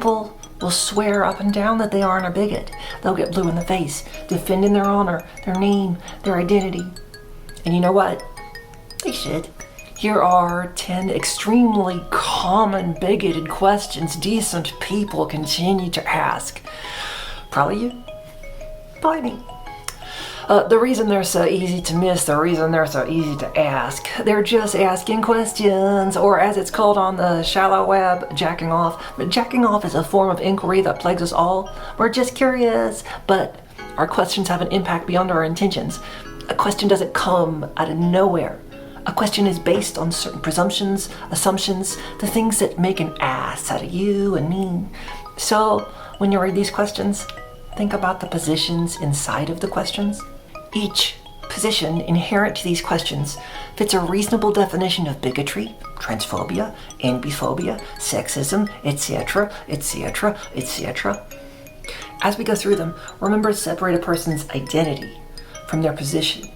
people will swear up and down that they aren't a bigot. They'll get blue in the face, defending their honor, their name, their identity. And you know what? They should. Here are 10 extremely common bigoted questions decent people continue to ask. Probably you. Probably me. The reason they're so easy to miss, the reason they're so easy to ask, they're just asking questions, or as it's called on the shallow web, jacking off. But jacking off is a form of inquiry that plagues us all. We're just curious, but our questions have an impact beyond our intentions. A question doesn't come out of nowhere. A question is based on certain presumptions, assumptions, the things that make an ass out of you and me. So when you read these questions, think about the positions inside of the questions. Each position inherent to these questions fits a reasonable definition of bigotry, transphobia, ambiphobia, sexism, etc., etc., etc. As we go through them, remember to separate a person's identity from their position.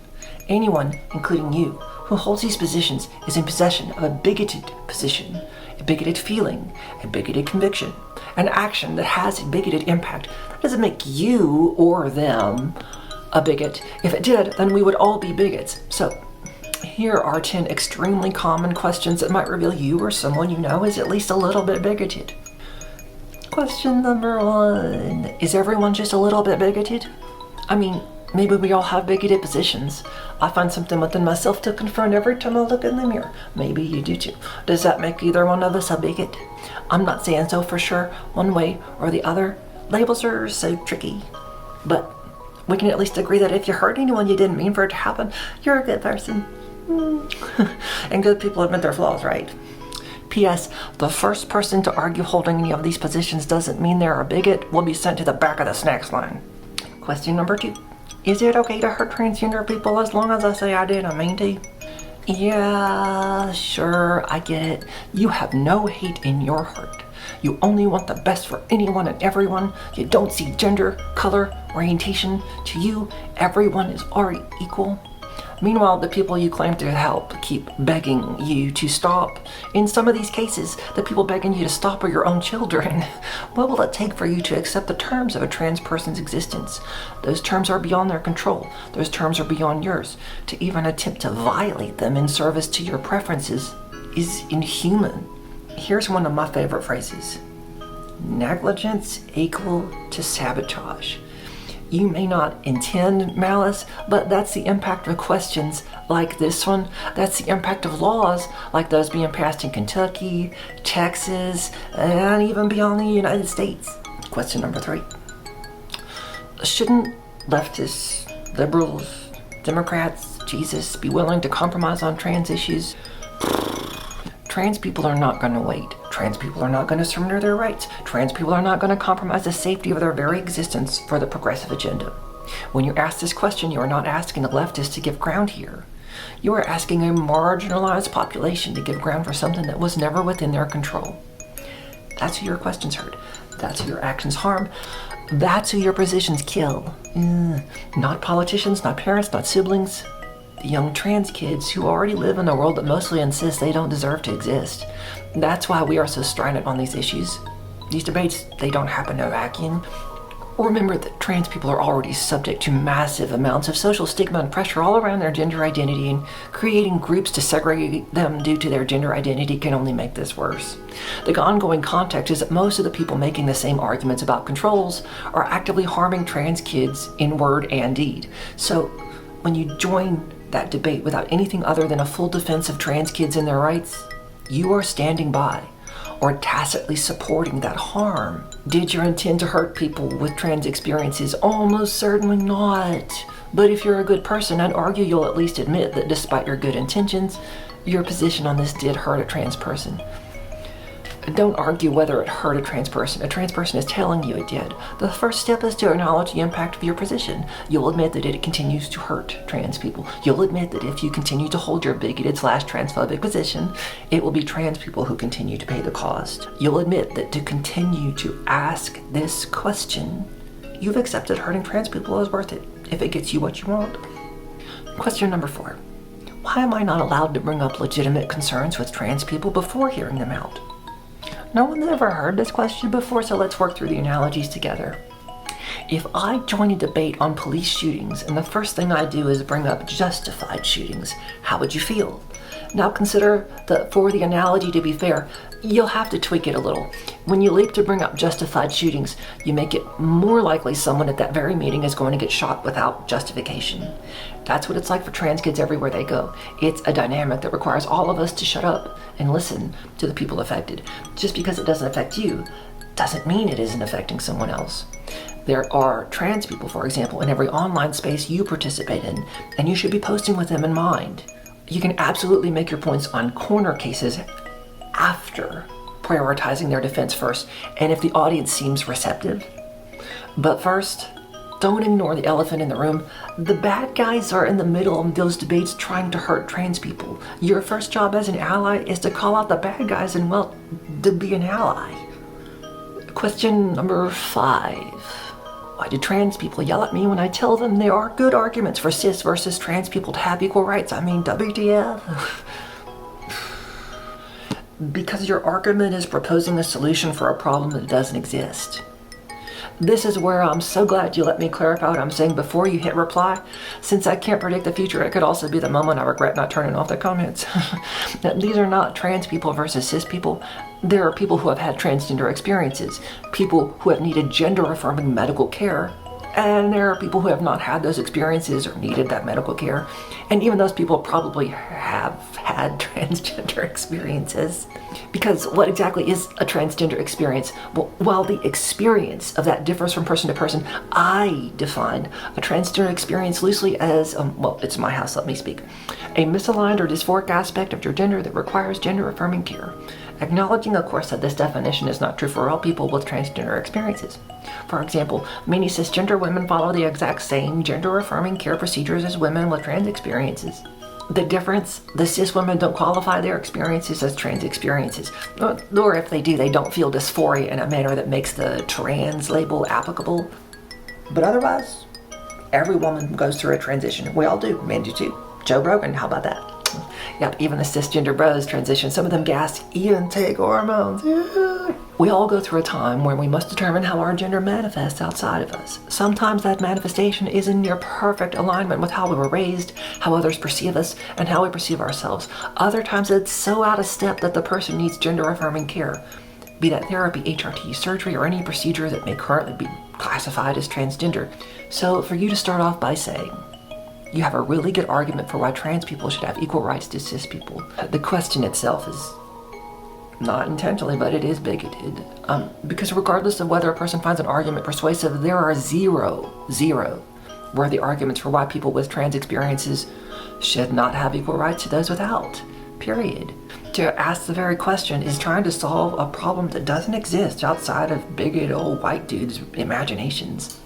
Anyone, including you, who holds these positions is in possession of a bigoted position, a bigoted feeling, a bigoted conviction, an action that has a bigoted impact. That doesn't make you or them a bigot. If it did, then we would all be bigots. So here are 10 extremely common questions that might reveal you or someone you know is at least a little bit bigoted. Question number 1. Is everyone just a little bit bigoted? I mean, maybe we all have bigoted positions. I find something within myself to confront every time I look in the mirror. Maybe you do too. Does that make either one of us a bigot? I'm not saying so for sure, one way or the other. Labels are so tricky. But we can at least agree that if you hurt anyone you didn't mean for it to happen, you're a good person. And good people admit their flaws, right? P.S. The first person to argue holding any of these positions doesn't mean they're a bigot will be sent to the back of the snacks line. Question number 2. Is it okay to hurt transgender people as long as I say I didn't mean to? Yeah, sure, I get it. You have no hate in your heart. You only want the best for anyone and everyone. You don't see gender, color, orientation. To you, everyone is already equal. Meanwhile, the people you claim to help keep begging you to stop. In some of these cases, the people begging you to stop are your own children. What will it take for you to accept the terms of a trans person's existence? Those terms are beyond their control. Those terms are beyond yours. To even attempt to violate them in service to your preferences is inhuman. Here's one of my favorite phrases. Negligence equal to sabotage. You may not intend malice, but that's the impact of questions like this one. That's the impact of laws like those being passed in Kentucky, Texas, and even beyond the United States. Question number 3. Shouldn't leftists, liberals, Democrats, Jesus be willing to compromise on trans issues? Trans people are not going to wait. Trans people are not going to surrender their rights. Trans people are not going to compromise the safety of their very existence for the progressive agenda. When you ask this question, you are not asking a leftist to give ground here. You are asking a marginalized population to give ground for something that was never within their control. That's who your questions hurt. That's who your actions harm. That's who your positions kill. Not politicians, not parents, not siblings. The young trans kids who already live in a world that mostly insists they don't deserve to exist. That's why we are so strident on these issues. These debates, they don't happen in a vacuum. Remember that trans people are already subject to massive amounts of social stigma and pressure all around their gender identity, and creating groups to segregate them due to their gender identity can only make this worse. The ongoing context is that most of the people making the same arguments about controls are actively harming trans kids in word and deed. So when you join that debate without anything other than a full defense of trans kids and their rights, you are standing by or tacitly supporting that harm. Did you intend to hurt people with trans experiences? Almost certainly not. But if you're a good person, I'd argue you'll at least admit that despite your good intentions, your position on this did hurt a trans person. Don't argue whether it hurt a trans person. A trans person is telling you it did. The first step is to acknowledge the impact of your position. You'll admit that it continues to hurt trans people. You'll admit that if you continue to hold your bigoted / transphobic position, it will be trans people who continue to pay the cost. You'll admit that to continue to ask this question, you've accepted hurting trans people is worth it, if it gets you what you want. Question number 4. Why am I not allowed to bring up legitimate concerns with trans people before hearing them out? No one's ever heard this question before, so let's work through the analogies together. If I join a debate on police shootings and the first thing I do is bring up justified shootings, how would you feel? Now consider that for the analogy to be fair, you'll have to tweak it a little. When you leap to bring up justified shootings, you make it more likely someone at that very meeting is going to get shot without justification. That's what it's like for trans kids everywhere they go. It's a dynamic that requires all of us to shut up and listen to the people affected. Just because it doesn't affect you doesn't mean it isn't affecting someone else. There are trans people, for example, in every online space you participate in, and you should be posting with them in mind. You can absolutely make your points on corner cases after prioritizing their defense first, and if the audience seems receptive. But first, don't ignore the elephant in the room. The bad guys are in the middle of those debates trying to hurt trans people. Your first job as an ally is to call out the bad guys and, well, to be an ally. Question number 5. Why do trans people yell at me when I tell them there are good arguments for cis versus trans people to have equal rights? I mean, WTF? Because your argument is proposing a solution for a problem that doesn't exist. This is where I'm so glad you let me clarify what I'm saying before you hit reply. Since I can't predict the future, it could also be the moment I regret not turning off the comments. These are not trans people versus cis people. There are people who have had transgender experiences, people who have needed gender-affirming medical care, and there are people who have not had those experiences or needed that medical care. And even those people probably have had transgender experiences. Because what exactly is a transgender experience? Well, while the experience of that differs from person to person, I define a transgender experience loosely as, well, it's my house, let me speak, a misaligned or dysphoric aspect of your gender that requires gender-affirming care. Acknowledging, of course, that this definition is not true for all people with transgender experiences. For example, many cisgender women follow the exact same gender-affirming care procedures as women with trans experiences. The difference, the cis women don't qualify their experiences as trans experiences, or if they do, they don't feel dysphoria in a manner that makes the trans label applicable. But otherwise, every woman goes through a transition. We all do, men do too. Joe Rogan, how about that? Yep, even the cisgender bros transition. Some of them gas even take hormones. Yeah. We all go through a time where we must determine how our gender manifests outside of us. Sometimes that manifestation is in near perfect alignment with how we were raised, how others perceive us, and how we perceive ourselves. Other times it's so out of step that the person needs gender-affirming care, be that therapy, HRT, surgery, or any procedure that may currently be classified as transgender. So for you to start off by saying, you have a really good argument for why trans people should have equal rights to cis people. The question itself is not intentionally, but it is bigoted. Because regardless of whether a person finds an argument persuasive, there are zero worthy arguments for why people with trans experiences should not have equal rights to those without. Period. To ask the very question is trying to solve a problem that doesn't exist outside of bigoted old white dudes' imaginations.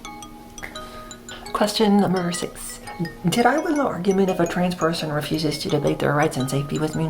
Question number 6. Did I win the argument if a trans person refuses to debate their rights and safety with me?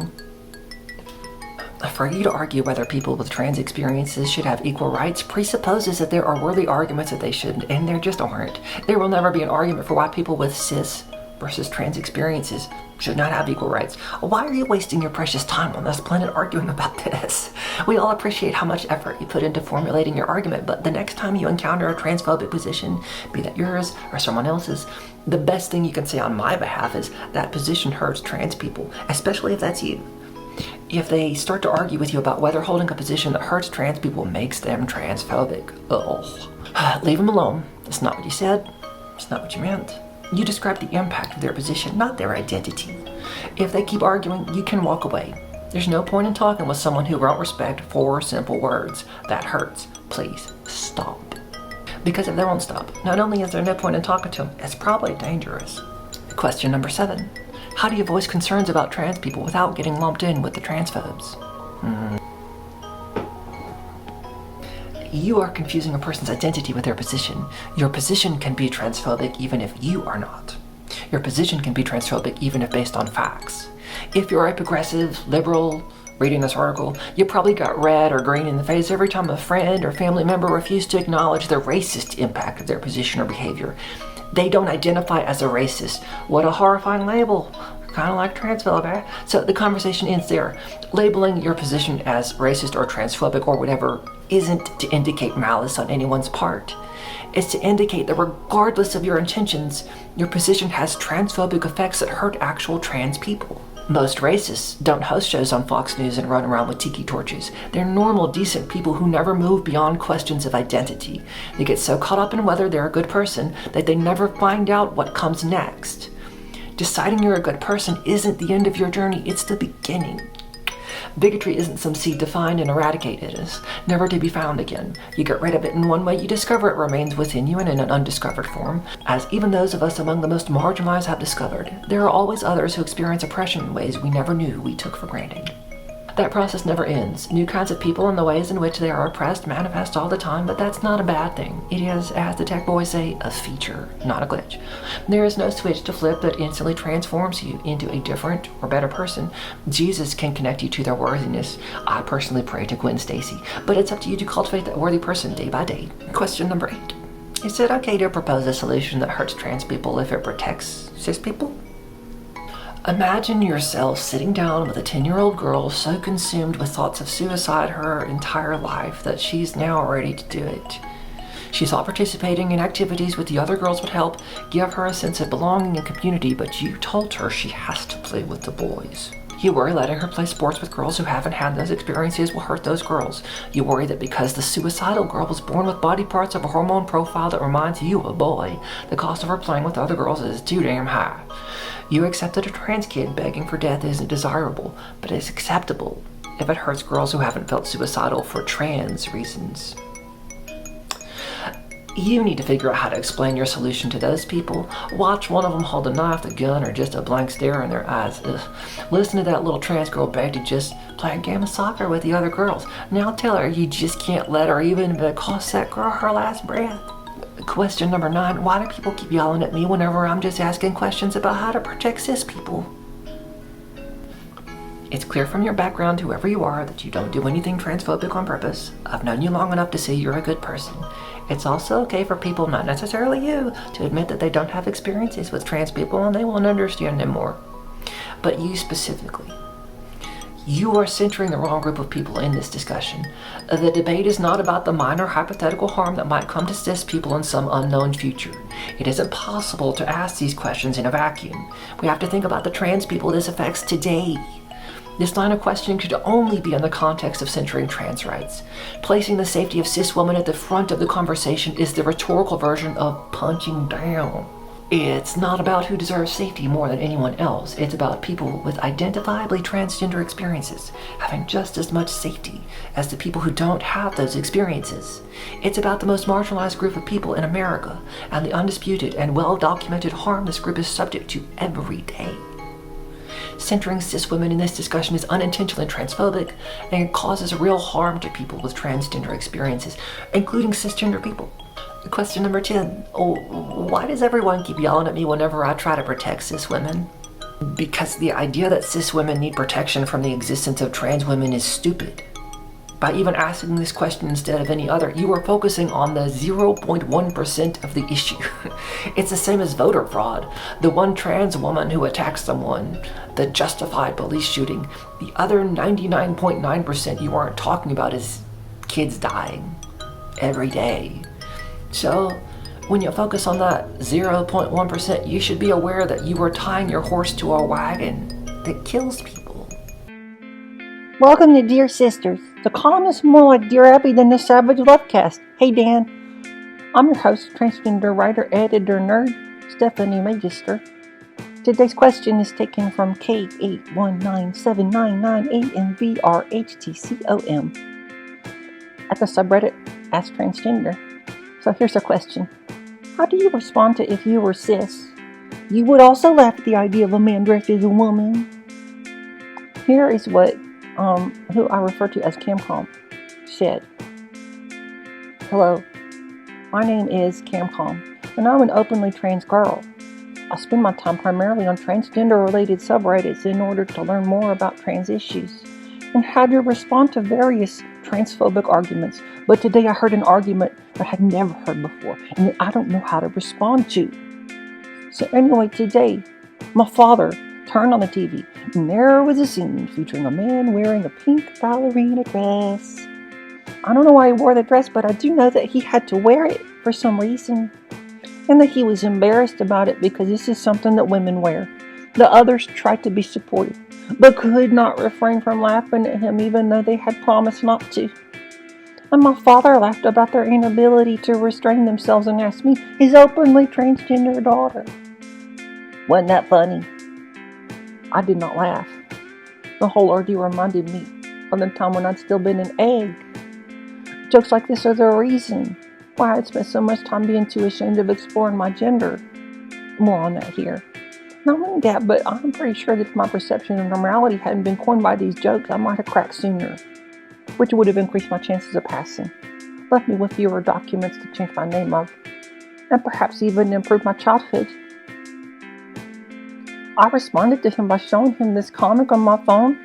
For you to argue whether people with trans experiences should have equal rights presupposes that there are worthy arguments that they shouldn't, and there just aren't. There will never be an argument for why people with cis versus trans experiences should not have equal rights. Why are you wasting your precious time on this planet arguing about this? We all appreciate how much effort you put into formulating your argument, but the next time you encounter a transphobic position, be that yours or someone else's, the best thing you can say on my behalf is that position hurts trans people, especially if that's you. If they start to argue with you about whether holding a position that hurts trans people makes them transphobic, leave them alone. That's not what you said. It's not what you meant. You describe the impact of their position, not their identity. If they keep arguing, you can walk away. There's no point in talking with someone who won't respect 4 simple words. That hurts. Please stop. Because if they won't stop, not only is there no point in talking to them, it's probably dangerous. Question number 7. How do you voice concerns about trans people without getting lumped in with the transphobes? You are confusing a person's identity with their position. Your position can be transphobic even if you are not. Your position can be transphobic even if based on facts. If you're a progressive, liberal, reading this article, you probably got red or green in the face every time a friend or family member refused to acknowledge the racist impact of their position or behavior. They don't identify as a racist. What a horrifying label. kind of like transphobic. So the conversation ends there. Labeling your position as racist or transphobic or whatever isn't to indicate malice on anyone's part. It's to indicate that regardless of your intentions, your position has transphobic effects that hurt actual trans people. Most racists don't host shows on Fox News and run around with tiki torches. They're normal, decent people who never move beyond questions of identity. They get so caught up in whether they're a good person that they never find out what comes next. Deciding you're a good person isn't the end of your journey, it's the beginning. Bigotry isn't some seed to find and eradicate. It is never to be found again. You get rid of it in one way, you discover it remains within you and in an undiscovered form, as even those of us among the most marginalized have discovered. There are always others who experience oppression in ways we never knew we took for granted. That process never ends. New kinds of people and the ways in which they are oppressed manifest all the time, but that's not a bad thing. It is, as the tech boys say, a feature, not a glitch. There is no switch to flip that instantly transforms you into a different or better person. Jesus can connect you to their worthiness. I personally pray to Gwen Stacy, but it's up to you to cultivate that worthy person day by day. Question number 8. Is it okay to propose a solution that hurts trans people if it protects cis people? Imagine yourself sitting down with a 10-year-old girl so consumed with thoughts of suicide her entire life that she's now ready to do it. She thought participating in activities with the other girls would help give her a sense of belonging and community, but you told her she has to play with the boys. You worry letting her play sports with girls who haven't had those experiences will hurt those girls. You worry that because the suicidal girl was born with body parts of a hormone profile that reminds you of a boy, the cost of her playing with other girls is too damn high. You accept that a trans kid begging for death isn't desirable, but it's acceptable if it hurts girls who haven't felt suicidal for trans reasons. You need to figure out how to explain your solution to those people. Watch one of them hold a knife, a gun, or just a blank stare in their eyes. Ugh. Listen to that little trans girl beg to just play a game of soccer with the other girls. Now tell her you just can't let her, even if it costs that girl her last breath. Question number 9. Why do people keep yelling at me whenever I'm just asking questions about how to protect cis people? It's clear from your background, whoever you are, that you don't do anything transphobic on purpose. I've known you long enough to see you're a good person. It's also okay for people, not necessarily you, to admit that they don't have experiences with trans people and they won't understand them more. But you specifically. You are centering the wrong group of people in this discussion. The debate is not about the minor hypothetical harm that might come to cis people in some unknown future. It isn't possible to ask these questions in a vacuum. We have to think about the trans people this affects today. This line of questioning should only be in the context of centering trans rights. Placing the safety of cis women at the front of the conversation is the rhetorical version of punching down. It's not about who deserves safety more than anyone else. It's about people with identifiably transgender experiences having just as much safety as the people who don't have those experiences. It's about the most marginalized group of people in America and the undisputed and well-documented harm this group is subject to every day. Centering cis women in this discussion is unintentionally transphobic and it causes real harm to people with transgender experiences, including cisgender people. Question number 10. Why does everyone keep yelling at me whenever I try to protect cis women? Because the idea that cis women need protection from the existence of trans women is stupid. By even asking this question instead of any other, you are focusing on the 0.1% of the issue. It's the same as voter fraud. The one trans woman who attacks someone, the justified police shooting, the other 99.9% you aren't talking about is kids dying every day. So, when you focus on that 0.1%, you should be aware that you are tying your horse to a wagon that kills people. Welcome to Dear Sisters. The column is more like Dear Abby than the Savage Lovecast. Hey Dan, I'm your host, transgender writer, editor, nerd, Stephenie Magister. Today's question is taken from K8197998 in VRHTCOM at the subreddit Ask Transgender. So here's a question. How do you respond to if you were cis? You would also laugh at the idea of a man dressed as a woman. Here is what who I refer to as Camcom said. Hello, my name is Camcom, and I'm an openly trans girl. I spend my time primarily on transgender-related subreddits in order to learn more about trans issues and how to respond to various transphobic arguments. But today I heard an argument that I had never heard before and that I don't know how to respond to. So anyway, today, my father turned on the TV, and there was a scene featuring a man wearing a pink ballerina dress. I don't know why he wore the dress, but I do know that he had to wear it for some reason, and that he was embarrassed about it because this is something that women wear. The others tried to be supportive, but could not refrain from laughing at him even though they had promised not to. And my father laughed about their inability to restrain themselves and asked me, his openly transgender daughter. Wasn't that funny? I did not laugh. The whole ordeal reminded me of the time when I'd still been an egg. Jokes like this are the reason why I'd spent so much time being too ashamed of exploring my gender. More on that here. Not only that, but I'm pretty sure that if my perception of normality hadn't been coined by these jokes, I might have cracked sooner, which would have increased my chances of passing, left me with fewer documents to change my name of, and perhaps even improved my childhood. I responded to him by showing him this comic on my phone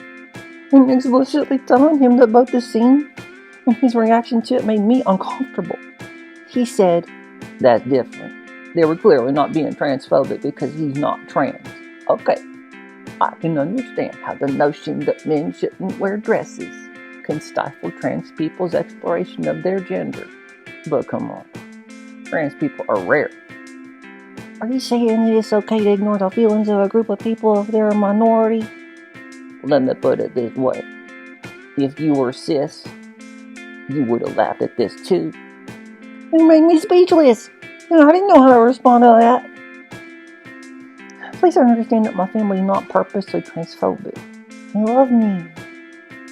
and explicitly telling him that both the scene and his reaction to it made me uncomfortable. He said, "That's different. They were clearly not being transphobic because he's not trans." Okay, I can understand how the notion that men shouldn't wear dresses can stifle trans people's exploration of their gender. But come on, trans people are rare. Are you saying that it's okay to ignore the feelings of a group of people if they're a minority? Let me put it this way. If you were cis, you would have laughed at this too. It made me speechless, and I didn't know how to respond to that. Please understand that my family is not purposely transphobic. They love me,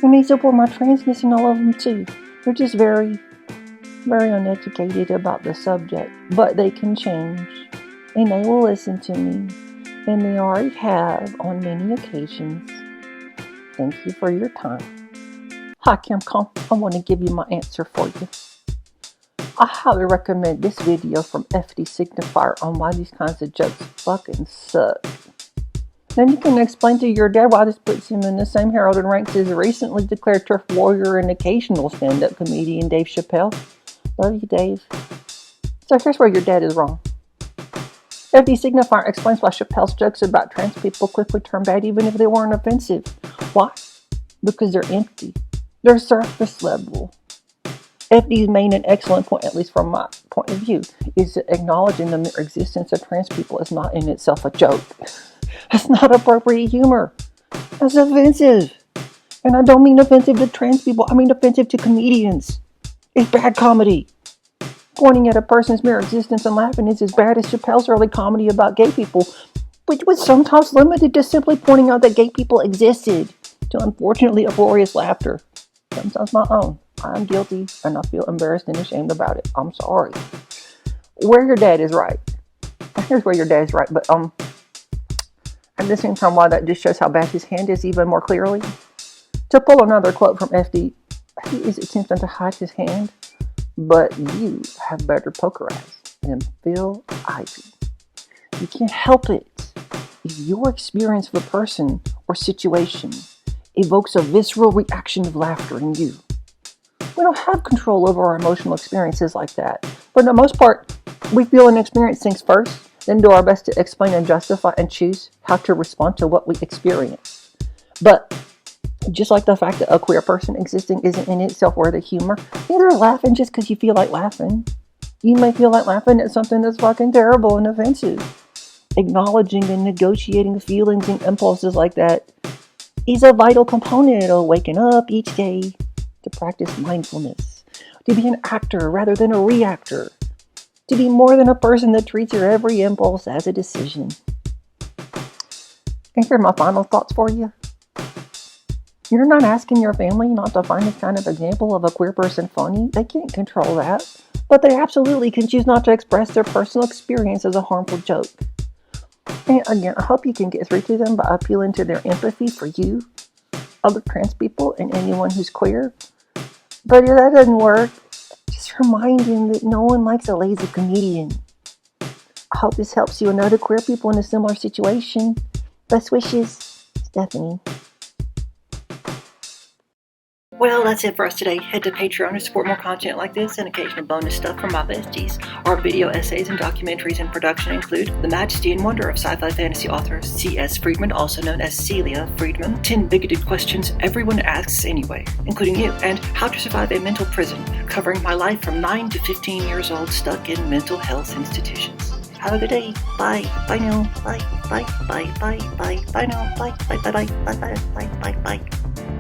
and they support my transness, and I love them too. They're just very, very uneducated about the subject, but they can change, and they will listen to me, and they already have on many occasions. Thank you for your time. Hi, Camcom. I want to give you my answer for you. I highly recommend this video from FD Signifier on why these kinds of jokes fucking suck. Then you can explain to your dad why this puts him in the same heralded ranks as recently declared turf warrior and occasional stand-up comedian Dave Chappelle. Love you, Dave. So here's where your dad is wrong. FD Signifier explains why Chappelle's jokes about trans people quickly turn bad even if they weren't offensive. Why? Because they're empty. They're surface level. FD's main and excellent point, at least from my point of view, is that acknowledging the mere existence of trans people is not in itself a joke. That's not appropriate humor. That's offensive. And I don't mean offensive to trans people. I mean offensive to comedians. It's bad comedy. Pointing at a person's mere existence and laughing is as bad as Chappelle's early comedy about gay people, which was sometimes limited to simply pointing out that gay people existed, to unfortunately uproarious laughter. Sometimes my own. I'm guilty, and I feel embarrassed and ashamed about it. I'm sorry. Where your dad is right. Here's where your dad is right, but at the same time, why that just shows how bad his hand is even more clearly. To pull another quote from FD, he is attempting to hide his hand, but you have better poker eyes than Phil Ivey. You can't help it. If your experience of a person or situation evokes a visceral reaction of laughter in you, we don't have control over our emotional experiences like that. For the most part, we feel and experience things first, then do our best to explain and justify and choose how to respond to what we experience. But just like the fact that a queer person existing isn't in itself worthy of humor, neither is laughing just because you feel like laughing. You may feel like laughing at something that's fucking terrible and offensive. Acknowledging and negotiating feelings and impulses like that is a vital component of waking up each day to practice mindfulness, to be an actor rather than a reactor, to be more than a person that treats your every impulse as a decision. And here are my final thoughts for you. You're not asking your family not to find this kind of example of a queer person funny. They can't control that, but they absolutely can choose not to express their personal experience as a harmful joke. And again, I hope you can get through to them by appealing to their empathy for you, other trans people, and anyone who's queer. But if that doesn't work, just remind them that no one likes a lazy comedian. I hope this helps you and other queer people in a similar situation. Best wishes, Stephenie. Well, that's it for us today. Head to Patreon to support more content like this and occasional bonus stuff from my besties. Our video essays and documentaries in production include The Majesty and Wonder of sci-fi fantasy author C.S. Friedman, also known as Celia Friedman, 10 bigoted questions everyone asks anyway, including you, and How to Survive a Mental Prison, covering my life from 9 to 15 years old stuck in mental health institutions. Have a good day. Bye. Bye now. Bye. Bye. Bye. Bye. Bye. Bye now. Bye. Bye. Bye. Bye. Bye. Bye. Bye. Bye. Bye.